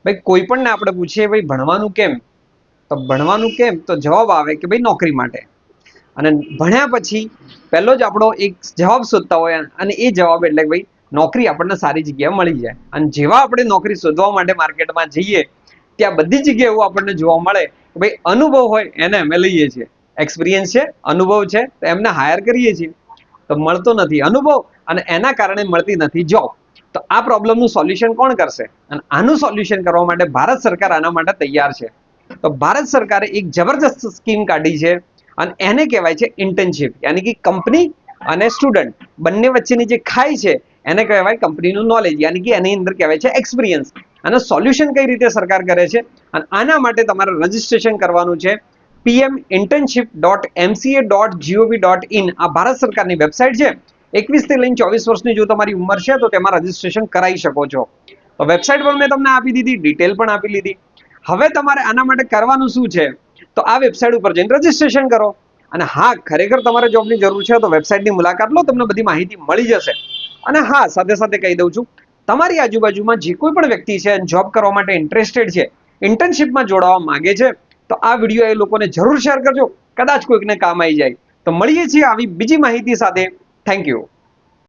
ભાઈ કોઈ પણ ને આપણે પૂછીએ ભાઈ ભણવાનું કેમ, તો ભણવાનું કેમ તો જવાબ આવે કે ભાઈ નોકરી માટે. અને ભણ્યા પછી પહેલો જ આપણો એક જવાબ શોધતા હોય અને એ જવાબ એટલે ભાઈ નોકરી આપણને સારી જગ્યાએ મળી જાય. અને જેવા આપણે નોકરી શોધવા માટે માર્કેટમાં જઈએ ત્યાં બધી જગ્યાએ એવું આપણને જોવા મળે કે ભાઈ અનુભવ હોય એને અમે લઈએ છીએ, એક્સપિરિયન્સ છે, અનુભવ છે તો એમને હાયર કરીએ છીએ, તો મળતો નથી અનુભવ અને એના કારણે મળતી નથી જોબ. તો આ પ્રોબ્લેમનું સોલ્યુશન કોણ કરશે? અને આનું સોલ્યુશન કરવા માટે ભારત સરકાર આના માટે તૈયાર છે. તો ભારત સરકારે એક જબરજસ્ત સ્કીમ કાઢી છે અને એને કહેવાય છે ઇન્ટર્નશિપ, યાની કે કંપની અને સ્ટુડન્ટ બંને વચ્ચેની જે ખાઈ છે એને કહેવાય કંપનીનું નોલેજ, યાની કે એની અંદર કહેવાય છે એક્સપિરિયન્સ. અને સોલ્યુશન કઈ રીતે સરકાર કરે છે અને આના માટે તમારે રજીસ્ટ્રેશન કરવાનું છે pminternship.mca.gov.in. આ ભારત સરકારની વેબસાઇટ છે. 21 થી લઈને 24 વર્ષની જો તમારી ઉંમર છે તો તેમાં રજીસ્ટ્રેશન કરાવી શકો છો. તો વેબસાઇટ પણ મેં તમને આપી દીધી, ડિટેલ પણ આપી લીધી. હવે તમારે આના માટે કરવાનું શું છે તો આ વેબસાઇટ ઉપર જઈને રજીસ્ટ્રેશન કરો. અને હા, ખરેખર તમારે જોબની જરૂર છે તો વેબસાઇટની મુલાકાત લો, તમને બધી માહિતી મળી જશે. અને હા, સાથે સાથે કહી દઉં છું, તમારી આજુબાજુમાં જે કોઈ પણ વ્યક્તિ છે જોબ કરવા માટે ઇન્ટરેસ્ટેડ છે, ઇન્ટર્નશિપમાં જોડાવા માંગે છે, તો આ વિડીયો એ લોકોને જરૂર શેર કરજો, કદાચ કોઈકને કામ આવી જાય. તો મળીએ છીએ આવી બીજી માહિતી સાથે. Thank you.